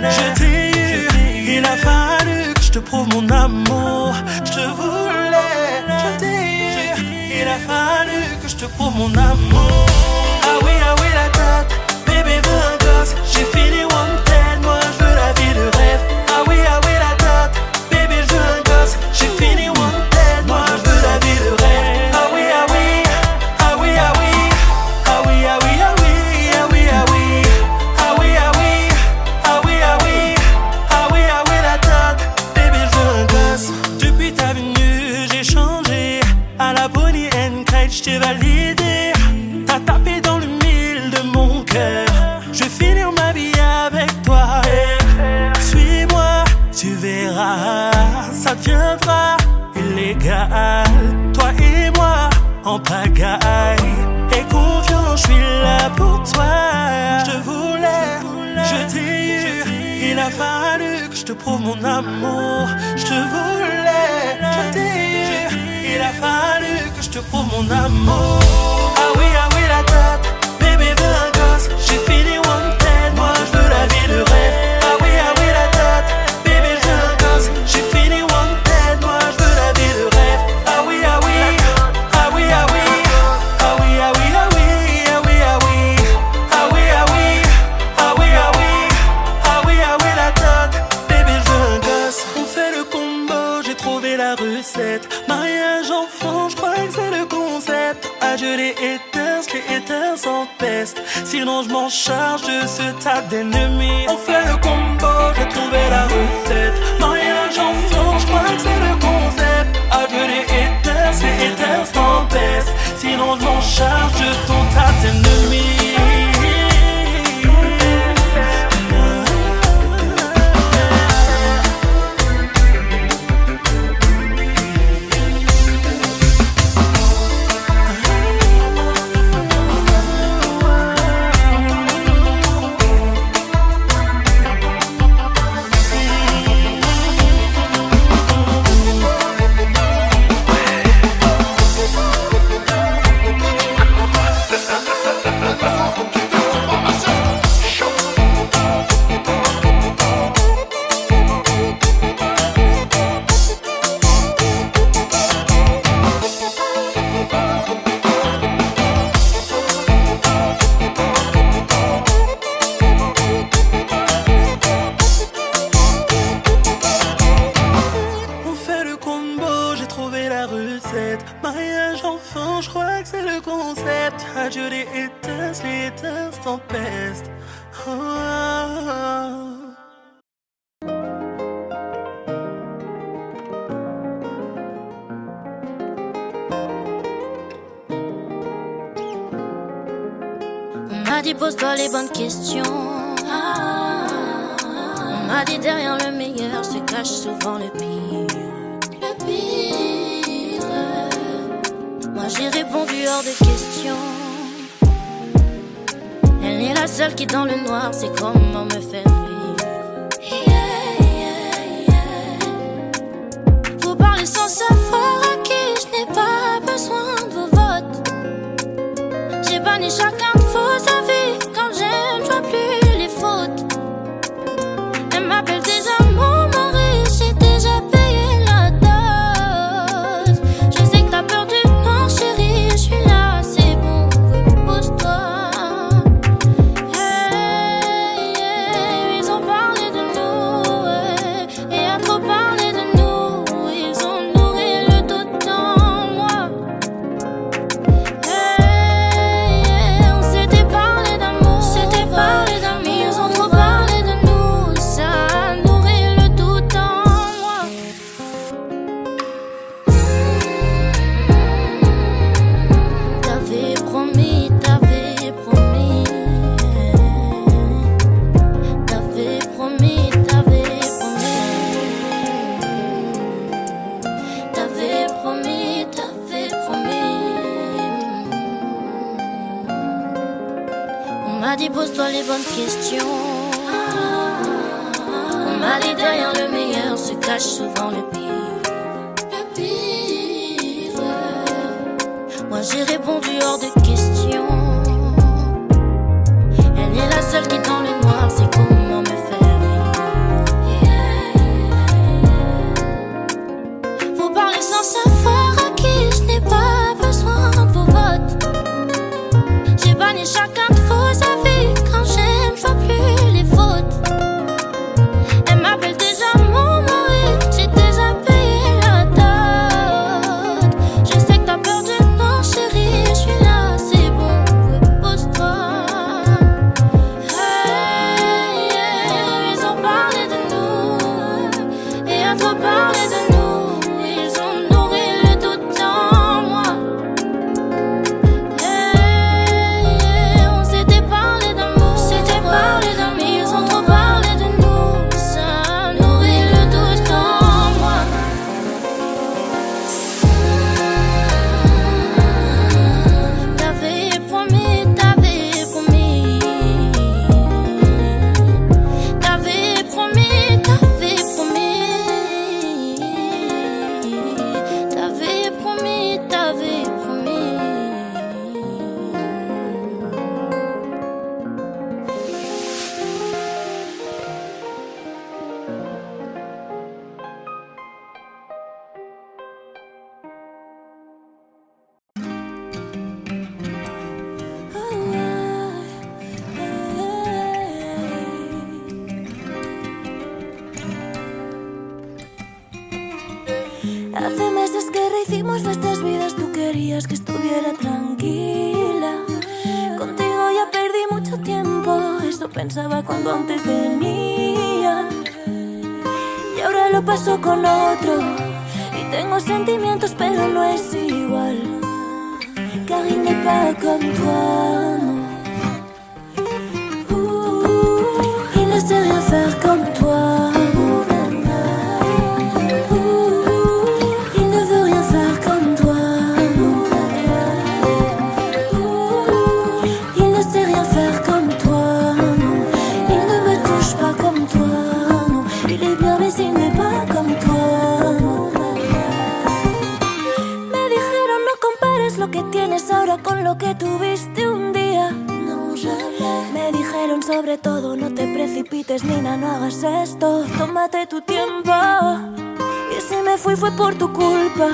je t'ai eu. Il a fallu que je te prouve mon amour. Je te voulais, je t'ai eu. Il a fallu que je te prouve mon amour. Ah oui, la date, bébé veut un gosse. J'ai fini wanted, moi je veux la vie de rêve. Ah oui, la date, bébé je veux un gosse. J'ai fini wanted, moi je veux la vie de rêve. Ah oui, ah oui, ah oui, ah oui. Ah oui, ah oui, ah oui, ah oui, ah oui. Ah oui, ah oui, ah oui, ah oui. Ah oui, la date, bébé je veux un gosse. Depuis ta venue, j'ai changé. À la Bonnie and Clyde, je t'ai validé. T'as tapé dans le mille de mon cœur. Je vais finir ma vie avec toi. Suis-moi, tu verras, ça deviendra illégal. Toi et moi, en pagaille. Et confiant, je suis là pour toi. Je te voulais, je t'ai eu. Il a fallu que je te prouve mon amour. Je te voulais, je t'ai eu. Il a fallu que je te prouve mon amour. Ah oui, la date, bébé veut un gosse. J'ai fini wanted, moi je veux la vie de rêve. Ah oui, la date, bébé je veux un gosse. J'ai fini haters en peste. Sinon je m'en charge de ce tas d'ennemis. On fait le combo, j'ai trouvé la recette. Mariage enfant, je crois que c'est le concept. Adieu les haters en peste. Sinon je m'en charge de ton tas d'ennemis. Mariage enfant, je crois que c'est le concept. Adieu les haters en peste. Oh, oh, oh. On m'a dit pose-toi les bonnes questions. On m'a dit derrière le meilleur se cache souvent le pire. Le pire. Moi j'ai répondu hors de question. Elle est la seule qui dans le noir sait comment me faire rire. Vous parlez sans savoir à qui je n'ai pas besoin de vos votes. J'ai banni chacun de vos avis. Quand j'aime, je vois plus les fautes. Elle m'appelle déjà mon mari. J'ai déjà payé la dot. Je sais que t'as peur du non, chérie. Je suis là, c'est bon, repose-toi. Hey, hey, ils ont parlé de nous, et à trop parler de nous, ils ont nourri le doute en moi. Hey, hey, on s'était parlé d'amour, ils ont trop parlé de nous, ça a nourri le doute en moi. T'avais promis, t'avais promis. T'avais promis, t'avais promis. T'avais promis, t'avais promis. On m'a dit pose-toi les bonnes questions. On m'a dit derrière le meilleur se cache souvent le pire. Le pire. Moi j'ai répondu hors de question. Elle est la seule qui dans le noir sait comment me faire rire. Vous parlez sans savoir à qui je n'ai pas besoin de vos votes. J'ai banni chacun de vos avis. Quand j'aime, je vois plus les fautes. Elle m'appelle déjà mon mari. J'ai déjà payé la dot. Je sais que t'as peur du non, chérie. Je suis là, c'est bon, repose-toi. Hey, hey, ils ont parlé de nous, et à trop parler de nous, ils ont nourri le doute en moi. Hey, hey, on s'était parlé d'amour, ils ont trop parlé de nous, ça a nourri le doute en moi. T'avais promis, t'avais promis. T'avais promis, t'avais promis. T'avais promis, t'avais promis. Hace meses que rehicimos nuestras vidas, tú querías que estuviera tranquila. eso pensaba cuando antes tenía. Y ahora lo paso con otro. Y tengo sentimientos pero no es igual. Car il n'est pas comme toi, non. Il ne sait rien faire comme toi, non. Il ne veut rien faire comme toi, non. Il ne sait rien faire comme toi, non. Il ne me touche pas comme toi, non. Il est bien mais il n'est pas comme toi, non. Me dijeron no compares lo que tienes ahora con lo que tuviste un día. No, jamais. Me dijeron sobre todo no te precipites, Nina, no hagas esto. Tómate tu tiempo. Y si me fui fue por tu culpa.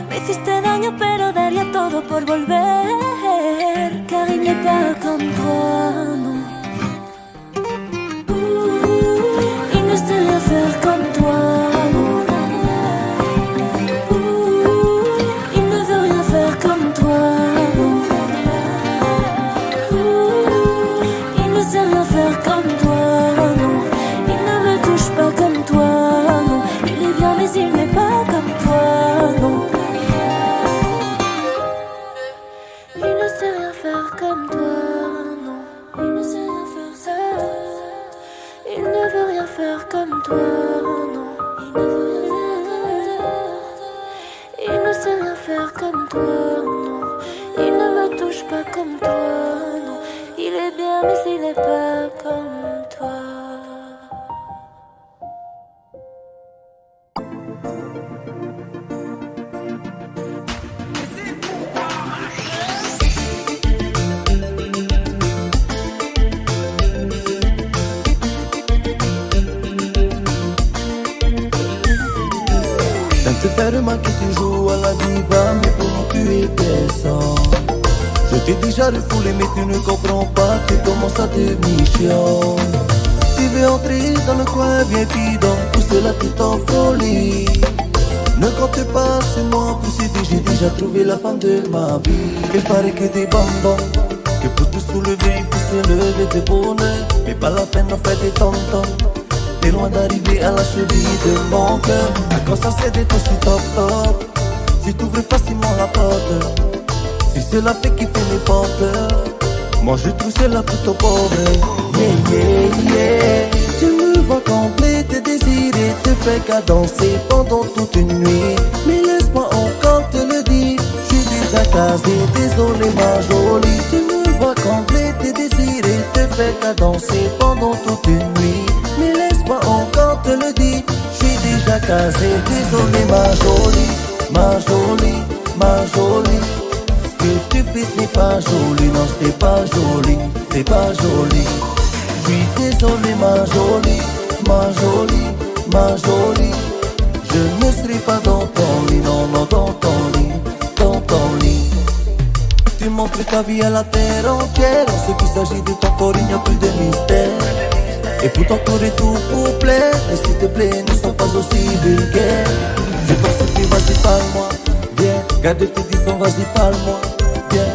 Me hiciste daño pero daría todo por volver. Car il n'est pas comme toi, non. Il ne sait rien faire comme toi, non. Il ne veut rien faire comme toi, non. Il ne sait rien faire comme toi, non. Il ne me touche pas comme toi, non. Il est bien mais il n'est pas comme toi, non. Il ne sait rien faire comme toi, non. Il ne sait rien faire ça. Il ne veut rien faire comme toi, non. Il ne sait rien faire comme toi, non. Il ne me touche pas comme toi, non. Il est bien mais il n'est pas comme toi. T'aimes te faire remarquer, tu joues à la diva, mais pour nous tu es décent. Je t'ai déjà refoulé mais tu ne comprends pas, tu commences à devenir chiant. Tu veux entrer dans le coin VIP, donc pousser la tête en folie. Ne compte pas sur moi pour s'aider, j'ai déjà trouvé la femme de ma vie. Il paraît que des bonbons, que pour te soulever il faut se lever de bonheur. Mais pas la peine d'en faire des tontons. T'es loin d'arriver à la cheville de mon cœur. À quand ça c'est d'être aussi top top. Si t'ouvres facilement la porte, si c'est la fait qui fait mes porteurs, moi je trouve cela plutôt pauvre. Yeah, yeah, yeah. Tu me vois complet, te désirer, te fais qu'à danser pendant toute une nuit. Mais laisse-moi encore te le dire, je suis déjà casé, désolé ma jolie. Tu me vois complet, te désirer, te fais qu'à danser pendant toute une nuit. Mais laisse-moi encore te le dire, je suis déjà casé, désolé ma jolie, ma jolie, ma jolie. Ce que tu fais ce n'est pas joli, non c'est pas joli, c'est pas joli. Je suis désolé ma jolie, ma jolie, ma jolie. Je ne serai pas dans ton lit, non, non, dans ton lit, dans ton lit. Tu montres ta vie à la terre entière, en ce qui s'agit de ton corps il n'y a plus de mystère. Et pourtant tout est tout pour plaire. Mais s'il te plaît, ne sois pas aussi vulgaire. Je t'en supplie, vas-y parle-moi. Viens, garde tes distants, vas-y parle-moi. Viens,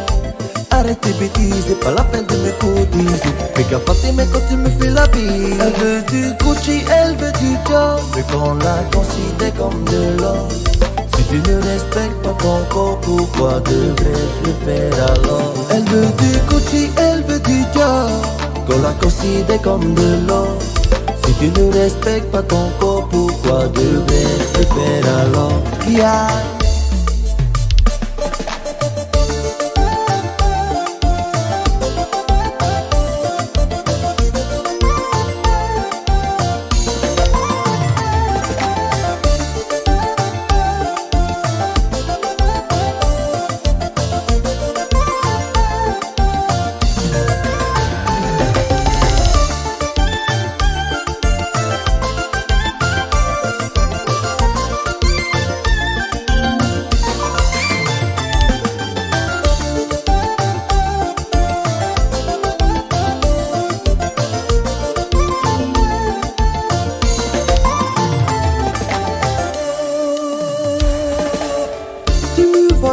arrête tes bêtises, c'est pas la peine de me courtiser. Fais gaffe à tes mains quand tu me fais la bise. Elle veut du Gucci, elle veut du Dior, mais qu'on la considère comme de l'or. Si tu ne respectes pas ton corps, pourquoi devrais-je le faire alors? Elle veut du Gucci, elle veut du Dior, qu'on la considère comme de l'or. Si tu ne respectes pas ton corps, pourquoi devrais-je le faire alors? Yeah.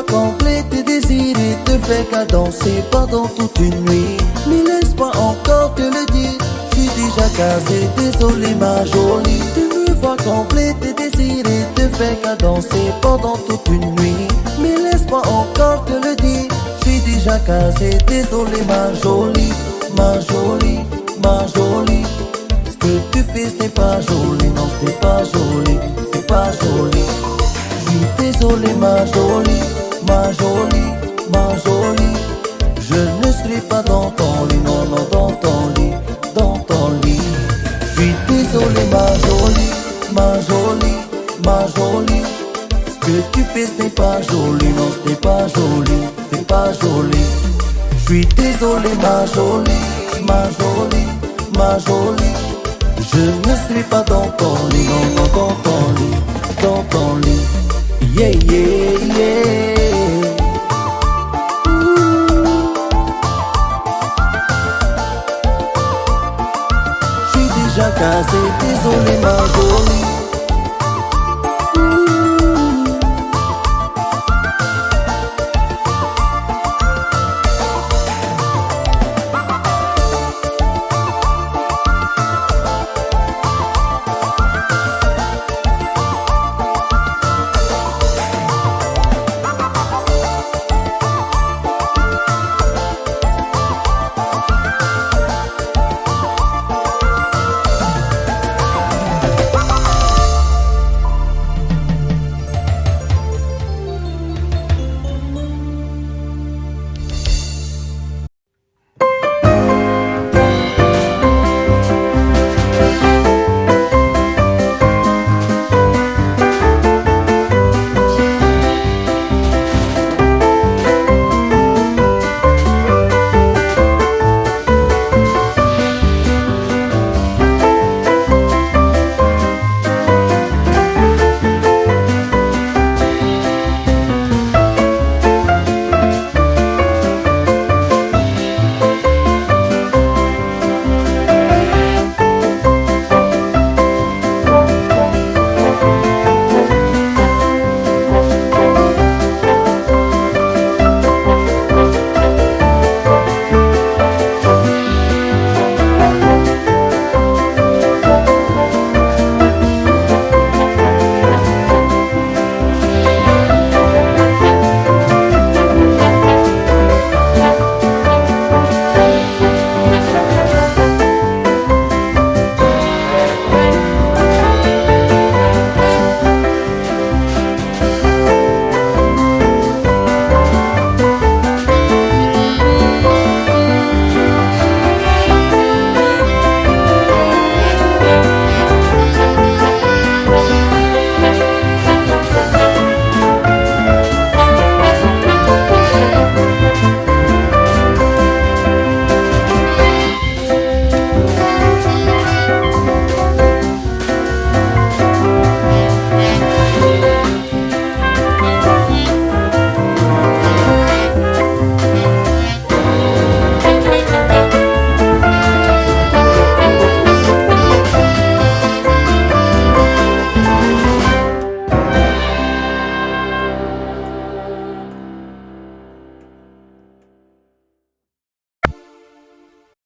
Complet tes désirs et te fais qu'à danser pendant toute une nuit. Mais laisse-moi encore te le dire, déjà casé, désolé ma jolie. Tu me vois complète et désiré, te fais qu'à danser pendant toute une nuit. Mais laisse-moi encore te le dire, je suis déjà casé, désolé ma jolie, ma jolie, ma jolie. Ce que tu fais ce n'est pas joli, non ce n'est pas joli, c'est pas joli. Je suis désolé ma jolie, ma jolie, ma jolie. Je ne serai pas dans ton lit, non, non, dans ton lit, dans ton lit. Je suis désolé ma jolie, ma jolie, ma jolie. Ce que tu fais ce n'est pas joli, non ce n'est pas joli, c'est pas joli. Je suis désolé ma jolie, ma jolie, ma jolie. Je ne serai pas dans ton lit, non, non, dans ton lit, dans ton lit. Yeah, yeah, yeah. Déjà casé, désolé ma jolie.